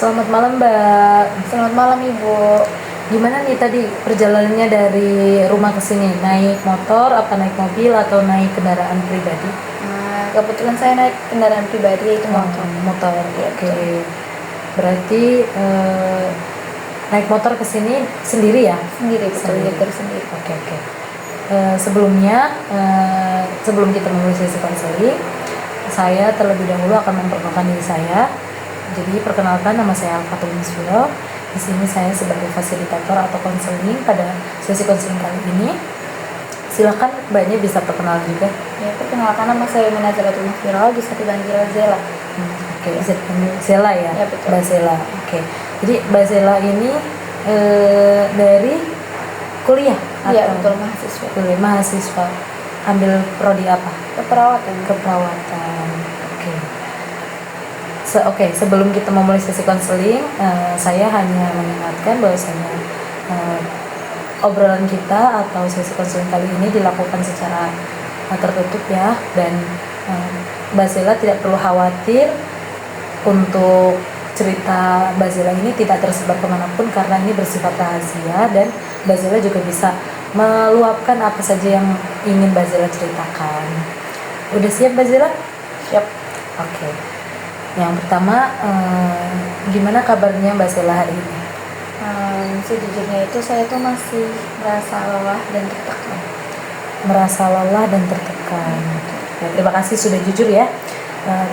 Selamat malam Mbak. Selamat malam Ibu. Gimana nih tadi perjalanannya dari rumah ke sini? Naik motor, apa naik mobil, atau naik kendaraan pribadi? Kebetulan saya naik kendaraan pribadi yaitu motor. Motor, Ya, oke. Berarti naik motor ke sini sendiri ya? Sendiri, betul, Sendiri. nyetir sendiri. Oke. Sebelumnya, sebelum kita memulai sesi konseling, saya terlebih dahulu akan memperkenalkan diri saya. Jadi perkenalkan, nama saya Al-Fatul Misfiro. Di sini saya sebagai fasilitator atau konseling pada sesi konseling kali ini. Silakan Mbaknya bisa perkenalan juga. Ya, perkenalkan, nama saya Minazalatul Misfiro, bisa dipanggil Zela. Oke, bisa dipanggil Zela ya? Ya, betul. Mbak Zela. Oke. Jadi Mbak Zela ini dari kuliah? Iya, atau betul, mahasiswa. Kuliah mahasiswa. Ambil prodi apa? Keperawatan. Keperawatan. Oke. Sebelum kita memulai sesi konseling, saya hanya mengingatkan bahwasanya obrolan kita atau sesi konseling kali ini dilakukan secara tertutup ya, dan Mbak Zela tidak perlu khawatir untuk cerita Mbak Zela ini tidak tersebar kemanapun karena ini bersifat rahasia, dan Mbak Zela juga bisa meluapkan apa saja yang ingin Mbak Zela ceritakan. Udah siap Mbak Zela? Siap. Oke. Yang pertama, gimana kabarnya Mbak Zela hari ini? Sejujurnya itu saya tuh masih merasa lelah dan tertekan. Merasa lelah dan tertekan. Ya, terima kasih sudah jujur ya.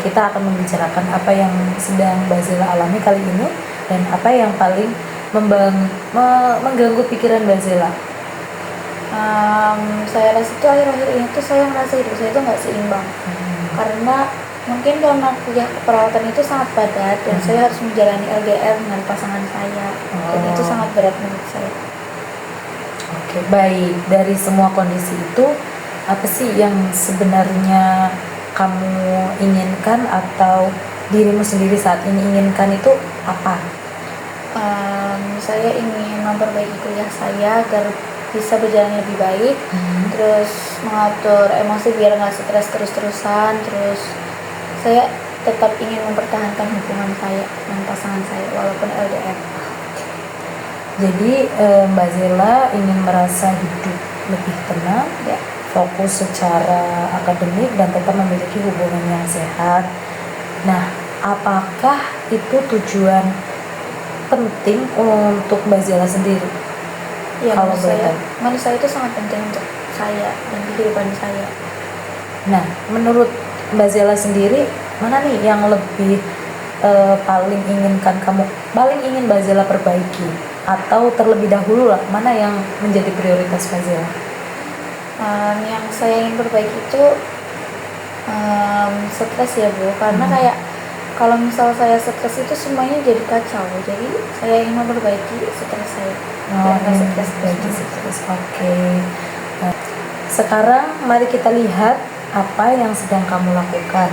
Kita akan membicarakan apa yang sedang Mbak Zela alami kali ini dan apa yang paling mengganggu pikiran Mbak Zela. Saya rasa itu akhir-akhir ini tuh saya merasa hidup saya tuh nggak seimbang. Karena mungkin karena kuliah keperawatan itu sangat padat dan saya harus menjalani LDR dengan pasangan saya, dan itu sangat berat menurut saya. Oke, baik. Dari semua kondisi itu, apa sih yang sebenarnya kamu inginkan atau dirimu sendiri saat ini inginkan itu apa? Saya ingin memperbaiki kuliah saya agar bisa berjalan lebih baik, terus mengatur emosi biar nggak stres terus-terusan, terus saya tetap ingin mempertahankan hubungan saya dengan pasangan saya walaupun LDR. Jadi Mbak Zela ingin merasa hidup lebih tenang, Ya. fokus secara akademik dan tetap memiliki hubungan yang sehat. Nah, apakah itu tujuan penting untuk Mbak Zela sendiri? Ya, Kalau menurut saya itu sangat penting untuk saya dan kehidupan saya. Nah, menurut Mbak Zela sendiri, mana nih yang lebih paling ingin Mbak Zela perbaiki, atau terlebih dahulu lah, mana yang menjadi prioritas Mbak Zela? Yang saya ingin perbaiki itu stres ya Bu, karena kayak kalau misal saya stres itu semuanya jadi kacau, jadi saya ingin memperbaiki stres saya. Stres. Oke. Nah, sekarang mari kita lihat apa yang sedang kamu lakukan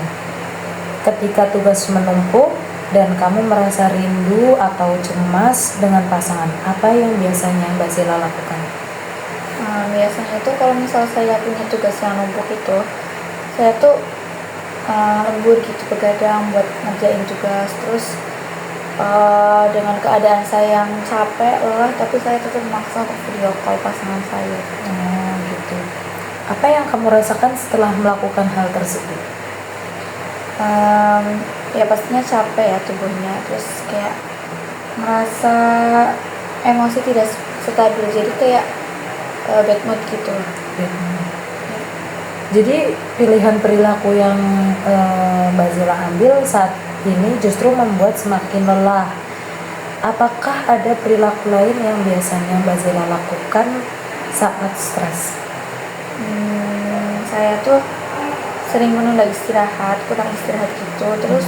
ketika tugas menumpuk dan kamu merasa rindu atau cemas dengan pasangan. Apa yang biasanya Mbak Zela lakukan? Biasanya itu kalau misal saya punya tugas yang numpuk itu, saya tuh lembur gitu, begadang buat ngerjain tugas, terus dengan keadaan saya yang capek, lelah, tapi saya tetap memaksa untuk video call pasangan saya. Gitu. Apa yang kamu rasakan setelah melakukan hal tersebut? Ya pastinya capek ya tubuhnya, terus kayak merasa emosi tidak stabil, jadi kayak bad mood gitu. Jadi pilihan perilaku yang Mbak Zela ambil saat ini justru membuat semakin lelah. Apakah ada perilaku lain yang biasanya Mbak Zela lakukan saat stres? Saya tuh sering menunda istirahat, kurang istirahat gitu, terus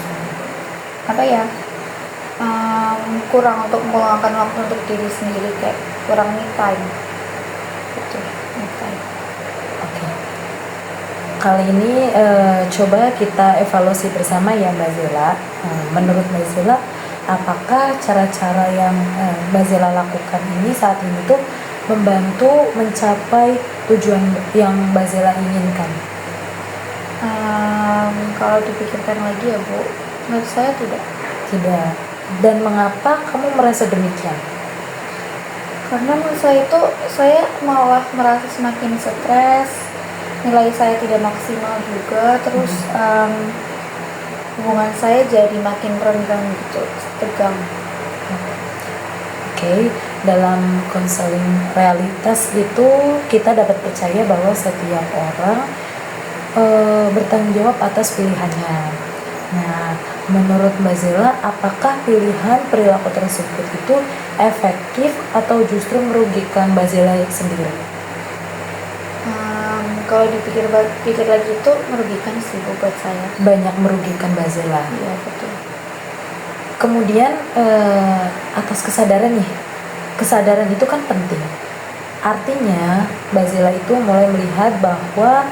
kurang untuk meluangkan waktu untuk diri sendiri, kayak kurang me time gitu, me time. Oke. Kali ini coba kita evaluasi bersama ya Mbak Zela. Menurut Mbak Zela, apakah cara-cara yang Mbak Zela lakukan ini saat ini tuh membantu mencapai tujuan yang Mbak Zela inginkan? Kalau dipikirkan lagi ya Bu, menurut saya tidak. Dan mengapa kamu merasa demikian? Karena menurut saya itu, saya malah merasa semakin stres, nilai saya tidak maksimal juga, terus hubungan saya jadi makin renggang gitu, tegang. Oke, dalam konseling realitas itu kita dapat percaya bahwa setiap orang bertanggung jawab atas pilihannya. Nah, menurut Mbak Zela, apakah pilihan perilaku tersebut itu efektif atau justru merugikan Mbak Zela sendiri? Kalau dipikir lagi itu merugikan sih buat saya. Banyak merugikan Mbak Zela. Iya, betul. Kemudian atas kesadaran nih, kesadaran itu kan penting. Artinya Mbak Zela itu mulai melihat bahwa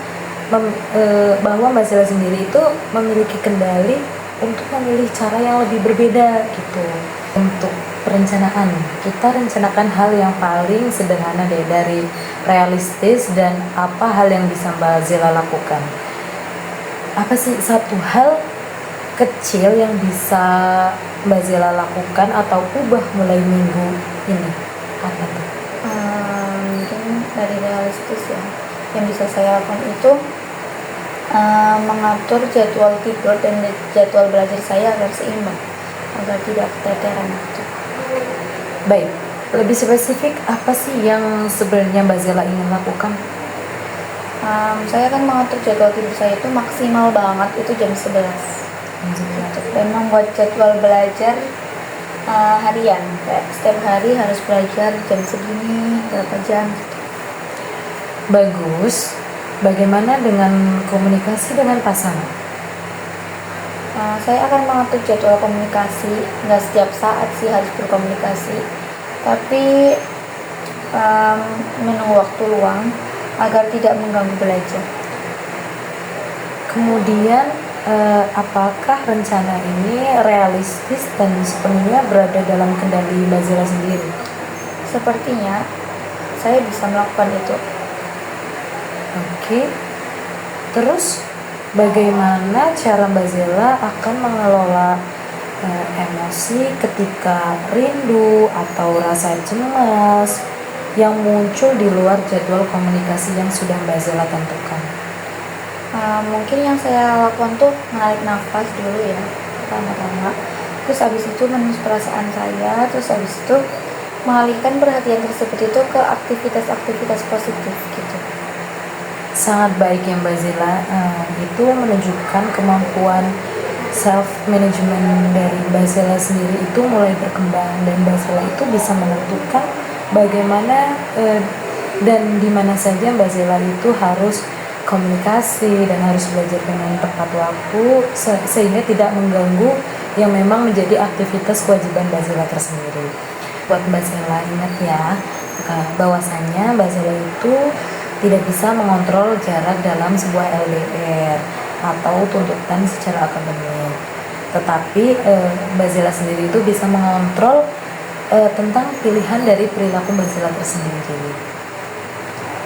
Mbak Zela sendiri itu memiliki kendali untuk memilih cara yang lebih berbeda gitu. Untuk perencanaan, kita rencanakan hal yang paling sederhana deh, dari realistis dan apa hal yang bisa Mbak Zela lakukan. Apa sih satu hal kecil yang bisa Mbak Zela lakukan atau ubah mulai minggu ini? Apa tuh? Mungkin dari realistis ya, yang bisa saya lakukan itu mengatur jadwal tidur dan jadwal belajar saya agar seimbang, agar tidak keteteran gitu. Baik, lebih spesifik apa sih yang sebenarnya Mbak Zela ingin lakukan? Saya kan mengatur jadwal tidur saya itu maksimal banget itu jam 11 dan membuat jadwal belajar harian, kayak setiap hari harus belajar jam segini, berapa jam gitu. Bagus. Bagaimana dengan komunikasi dengan pasangan? Saya akan mengatur jadwal komunikasi, nggak setiap saat sih harus berkomunikasi, tapi menunggu waktu luang agar tidak mengganggu belajar. Kemudian apakah rencana ini realistis dan sepenuhnya berada dalam kendali Mbak Zela sendiri? Sepertinya saya bisa melakukan itu. Oke. Terus bagaimana cara Mbak Zela akan mengelola emosi ketika rindu atau rasa cemas yang muncul di luar jadwal komunikasi yang sudah Mbak Zela tentukan? Mungkin yang saya lakukan tuh menarik nafas dulu ya, pertama-tama, terus habis itu menulis perasaan saya, terus habis itu mengalihkan perhatian tersebut itu ke aktivitas-aktivitas positif gitu. Sangat baik ya Mbak Zela. Itu menunjukkan kemampuan self management dari Mbak Zela sendiri itu mulai berkembang, dan Mbak Zela itu bisa menentukan bagaimana dan di mana saja Mbak Zela itu harus komunikasi dan harus belajar dengan tepat waktu sehingga tidak mengganggu yang memang menjadi aktivitas kewajiban Mbak Zela tersendiri. Buat Mbak Zela, ingat ya bahwasanya Mbak Zela itu tidak bisa mengontrol jarak dalam sebuah LDR atau tuntutan secara akademik. Tetapi Mbak Zela sendiri itu bisa mengontrol tentang pilihan dari perilaku Mbak Zela tersendiri.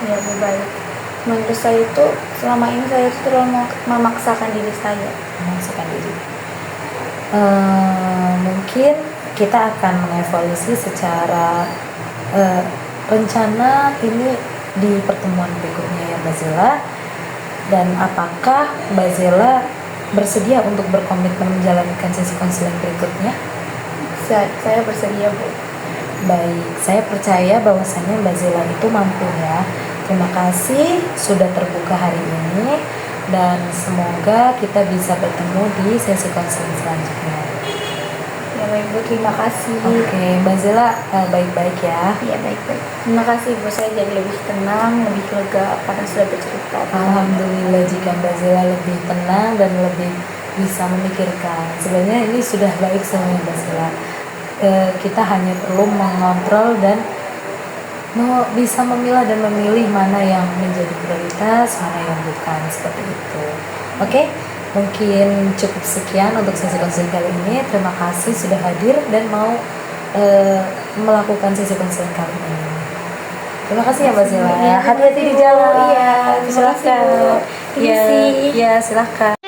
Ya, lebih baik. Menurut saya itu selama ini saya terlalu memaksakan diri saya. Memaksakan diri. Mungkin kita akan mengevaluasi secara rencana ini di pertemuan berikutnya ya Mbak Zela. Dan apakah Mbak Zela bersedia untuk berkomitmen menjalankan sesi konseling berikutnya? Saya bersedia, Bu. Baik, saya percaya bahwasanya Mbak Zela itu mampu ya. Terima kasih sudah terbuka hari ini, dan semoga kita bisa bertemu di sesi konseling selanjutnya. Ya baik, Bu, terima kasih. Oke, Mbak Zela baik-baik ya. Iya, baik-baik. Terima kasih, Bu, saya jadi lebih tenang, lebih lega karena sudah bercerita. Alhamdulillah jika Mbak Zela lebih tenang dan lebih bisa memikirkan. Sebenarnya ini sudah baik semuanya Mbak Zela. Kita hanya perlu mengontrol dan bisa memilah dan memilih mana yang menjadi prioritas, mana yang bukan, seperti itu. Oke, mungkin cukup sekian untuk sesi konseling kali ini. Terima kasih sudah hadir dan mau melakukan sesi konseling kali ini. Terima kasih ya Mbak Zela. Ya, hati-hati di jalan. Iya, silakan. terima kasih, Bu. Ya, silakan.